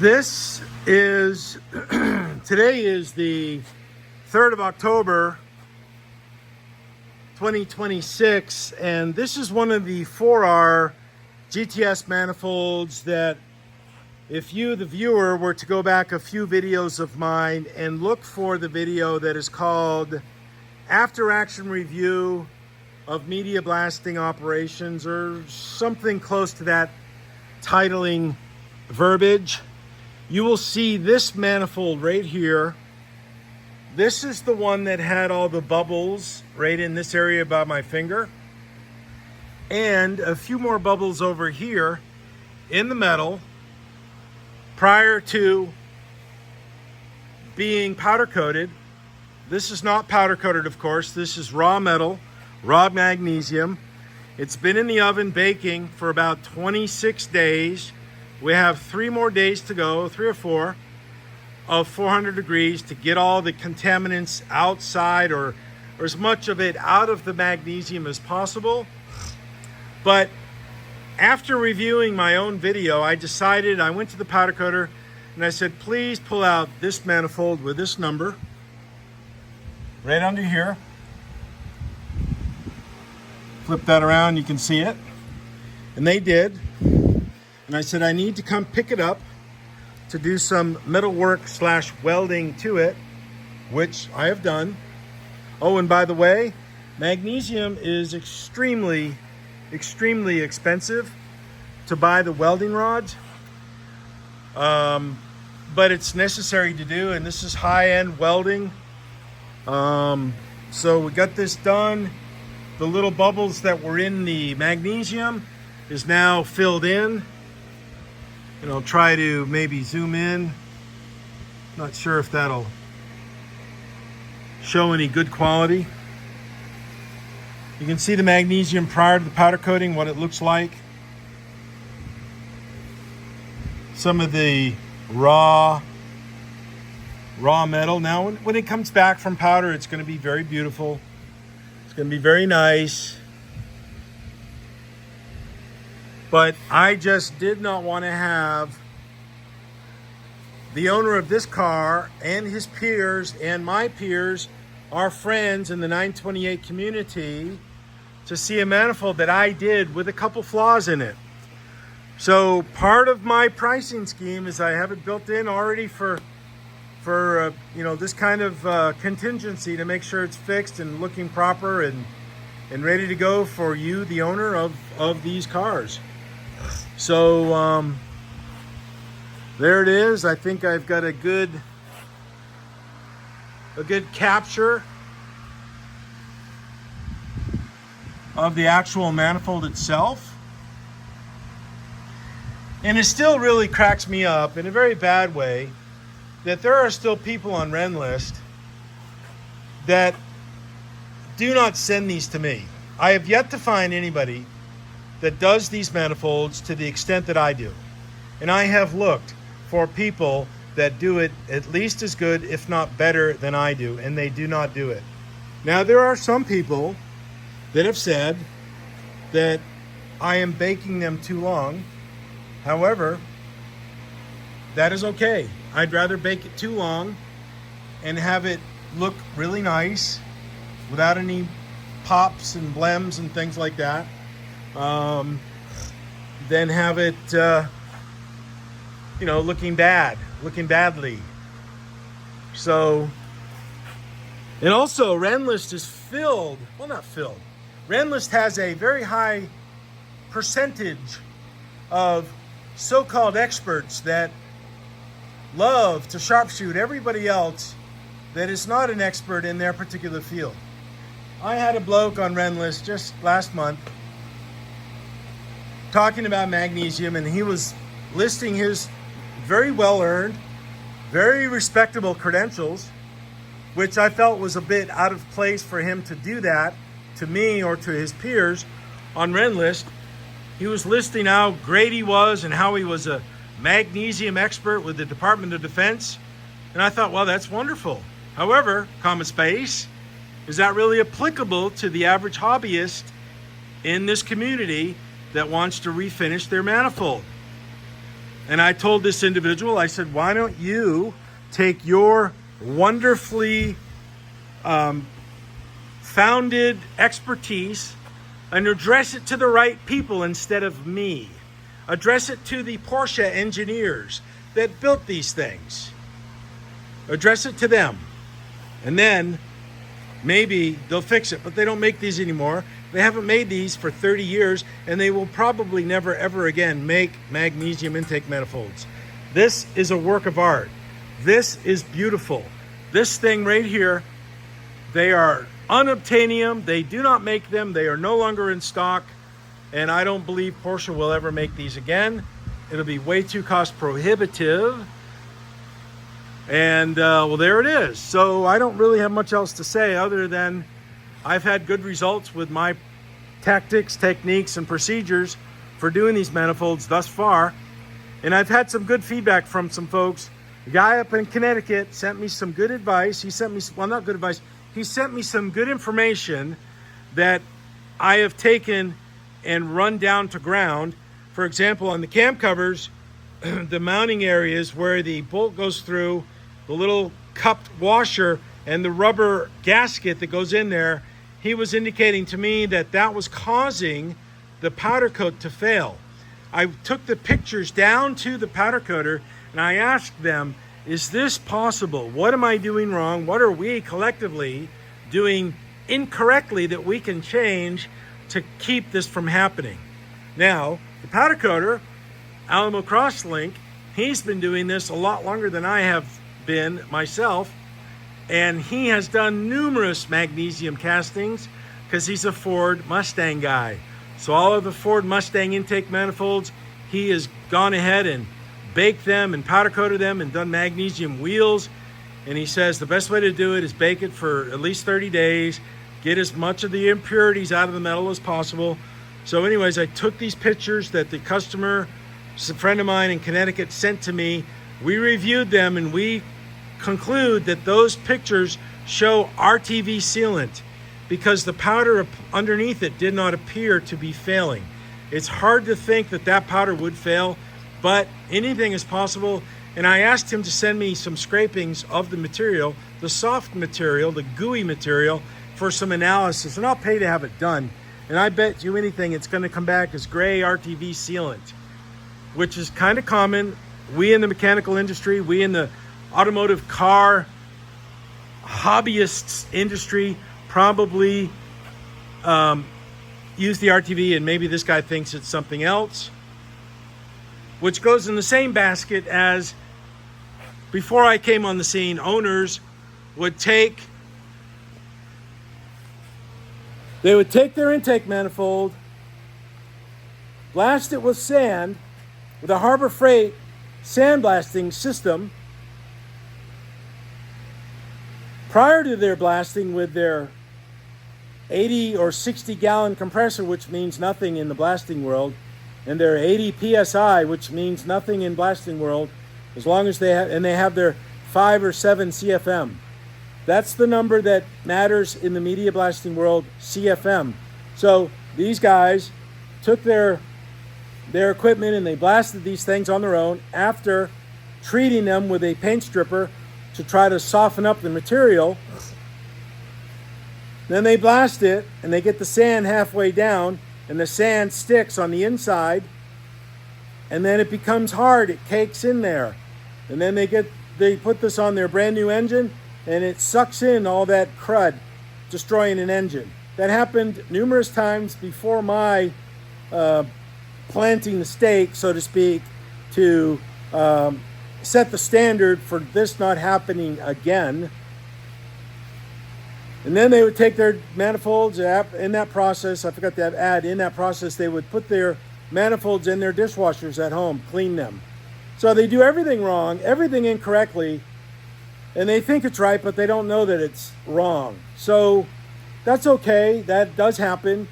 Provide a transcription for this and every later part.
This is, today is the 3rd of October, 2026, and this is one of the 4R GTS manifolds that if you, the viewer, were to go back a few videos of mine and look for the video that is called After Action Review of Media Blasting Operations, or something close to that titling verbiage, you will see this manifold right here. This is the one that had all the bubbles right in this area by my finger, and a few more bubbles over here in the metal prior to being powder coated. This is not powder coated, of course. This is raw metal, raw magnesium. It's been in the oven baking for about 26 days. We have 3 more days to go, 3 or 4, of 400 degrees to get all the contaminants outside, or as much of it out of the magnesium as possible. But after reviewing my own video, I decided, I went to the powder coater and I said, please pull out this manifold with this number right under here. Flip that around, you can see it. And they did. And I said, I need to come pick it up to do some metal work / welding to it, which I have done. Oh, and by the way, magnesium is extremely expensive to buy the welding rods. But it's necessary to do, and this is high-end welding. So we got this done. The little bubbles that were in the magnesium is now filled in. And I'll try to maybe zoom in. Not sure if that'll show any good quality. You can see the magnesium prior to the powder coating, what it looks like. Some of the raw metal. Now, when it comes back from powder, it's going to be very beautiful. It's going to be very nice. But I just did not want to have the owner of this car and his peers and my peers, our friends in the 928 community, to see a manifold that I did with a couple flaws in it. So part of my pricing scheme is I have it built in already for this kind of contingency, to make sure it's fixed and looking proper and ready to go for you, the owner of these cars. So there it is. I think I've got a good capture of the actual manifold itself. And it still really cracks me up in a very bad way that there are still people on Renlist that do not send these to me. I have yet to find anybody that does these manifolds to the extent that I do. And I have looked for people that do it at least as good, if not better, than I do, and they do not do it. Now, there are some people that have said that I am baking them too long. However, that is okay. I'd rather bake it too long and have it look really nice without any pops and blems and things like that, then have it, looking badly. So, and also Renlist is filled, well, not filled. Renlist has a very high percentage of so-called experts that love to sharpshoot everybody else that is not an expert in their particular field. I had a bloke on Renlist just last month talking about magnesium, and he was listing his very well-earned, very respectable credentials, which I felt was a bit out of place for him to do that to me or to his peers on Renlist. He was listing how great he was and how he was a magnesium expert with the Department of Defense. And I thought, well, that's wonderful. However, common space, is that really applicable to the average hobbyist in this community that wants to refinish their manifold? And I told this individual, I said, why don't you take your wonderfully founded expertise and address it to the right people instead of me. Address it to the Porsche engineers that built these things. Address it to them. And then maybe they'll fix it. But they don't make these anymore. They haven't made these for 30 years, and they will probably never, ever again make magnesium intake manifolds. This is a work of art. This is beautiful. This thing right here, they are unobtainium. They do not make them. They are no longer in stock. And I don't believe Porsche will ever make these again. It'll be way too cost prohibitive. And well, there it is. So I don't really have much else to say other than I've had good results with my tactics, techniques, and procedures for doing these manifolds thus far. And I've had some good feedback from some folks. The guy up in Connecticut sent me some good advice. He sent me, well, not good advice. He sent me some good information that I have taken and run down to ground. For example, on the cam covers, the mounting areas where the bolt goes through, the little cupped washer and the rubber gasket that goes in there, he was indicating to me that that was causing the powder coat to fail. I took the pictures down to the powder coater and I asked them, is this possible? What am I doing wrong? What are we collectively doing incorrectly that we can change to keep this from happening? Now, the powder coater, Alamo Crosslink, he's been doing this a lot longer than I have been myself, and he has done numerous magnesium castings because he's a Ford Mustang guy. So all of the Ford Mustang intake manifolds, he has gone ahead and baked them and powder coated them and done magnesium wheels. And he says the best way to do it is bake it for at least 30 days, get as much of the impurities out of the metal as possible. So anyways, I took these pictures that the customer, a friend of mine in Connecticut, sent to me. We reviewed them and we conclude that those pictures show RTV sealant because the powder underneath it did not appear to be failing. It's hard to think that that powder would fail, but anything is possible. And I asked him to send me some scrapings of the material, the soft material, the gooey material, for some analysis, and I'll pay to have it done. And I bet you anything it's going to come back as gray RTV sealant, which is kind of common. We in the mechanical industry, we in the automotive car hobbyists industry probably use the RTV, and maybe this guy thinks it's something else, which goes in the same basket as before I came on the scene, owners would take their intake manifold, blast it with sand, with a Harbor Freight sandblasting system. Prior to their blasting with their 80 or 60 gallon compressor, which means nothing in the blasting world, and their 80 PSI, which means nothing in blasting world, as long as they have their 5 or 7 CFM. That's the number that matters in the media blasting world, CFM. So these guys took their equipment and they blasted these things on their own after treating them with a paint stripper to try to soften up the material. Then they blast it and they get the sand halfway down and the sand sticks on the inside, and then it becomes hard, it cakes in there. And then they put this on their brand new engine and it sucks in all that crud, destroying an engine. That happened numerous times before my planting the stake, so to speak, to set the standard for this not happening again. And then they would take their manifolds, in that process, I forgot to add, in that process, they would put their manifolds in their dishwashers at home, clean them. So they do everything wrong, everything incorrectly, and they think it's right, but they don't know that it's wrong. So that's okay, that does happen.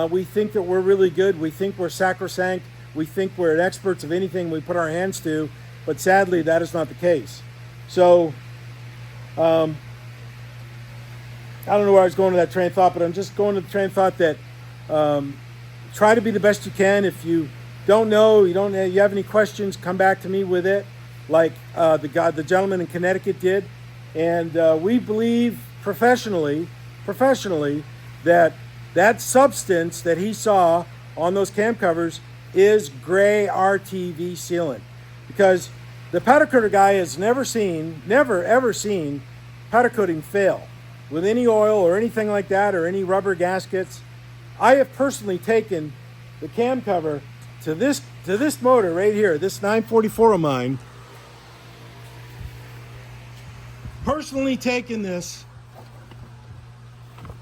We think that we're really good, we think we're sacrosanct, we think we're experts of anything we put our hands to, but sadly that is not the case. So, I don't know where I was going to that train of thought, but I'm just going to the train of thought that try to be the best you can. If you don't know, you have any questions, come back to me with it, like the gentleman in Connecticut did. And we believe professionally that that substance that he saw on those cam covers is gray RTV sealant, because the powder coater guy has never ever seen powder coating fail with any oil or anything like that, or any rubber gaskets. I have personally taken the cam cover to this motor right here, this 944 of mine. Personally taken this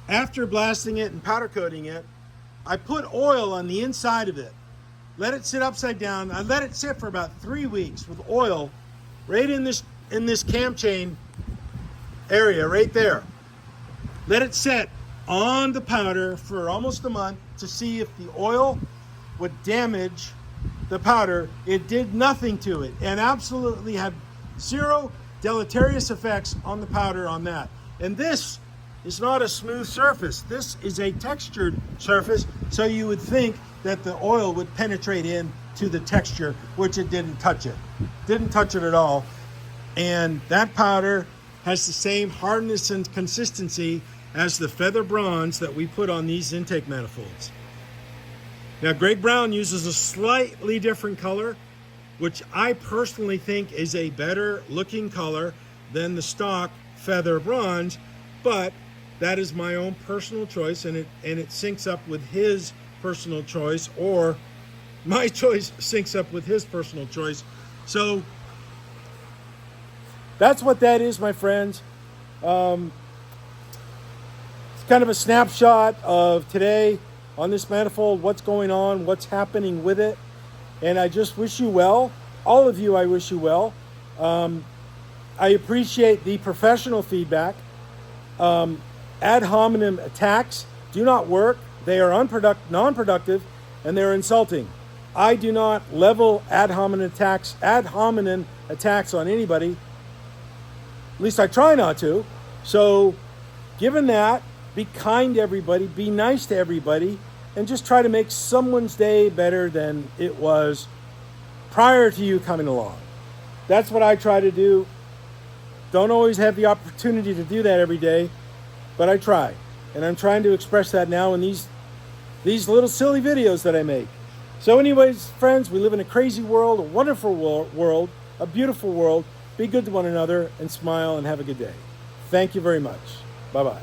after blasting it and powder coating it. I put oil on the inside of it, let it sit upside down. I let it sit for about 3 weeks with oil right in this cam chain area right there. Let it sit on the powder for almost a month to see if the oil would damage the powder. It did nothing to it, and absolutely had zero deleterious effects on the powder on that. And this is not a smooth surface. This is a textured surface, so you would think that the oil would penetrate into the texture, which it didn't touch it. Didn't touch it at all. And that powder has the same hardness and consistency as the feather bronze that we put on these intake manifolds. Now, Greg Brown uses a slightly different color, which I personally think is a better looking color than the stock feather bronze, but that is my own personal choice, and it syncs up with his personal choice, or my choice syncs up with his personal choice. So that's what that is, my friends. It's kind of a snapshot of today on this manifold, what's going on, what's happening with it. And I just wish you well. All of you, I wish you well. I appreciate the professional feedback. Ad hominem attacks do not work. They are non-productive, and they're insulting. I do not level ad hominem attacks on anybody. At least I try not to. So, given that, be kind to everybody, be nice to everybody, and just try to make someone's day better than it was prior to you coming along. That's what I try to do. Don't always have the opportunity to do that every day, but I try. And I'm trying to express that now in these little silly videos that I make. So anyways, friends, we live in a crazy world, a wonderful world, a beautiful world. Be good to one another and smile and have a good day. Thank you very much. Bye-bye.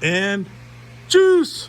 And juice!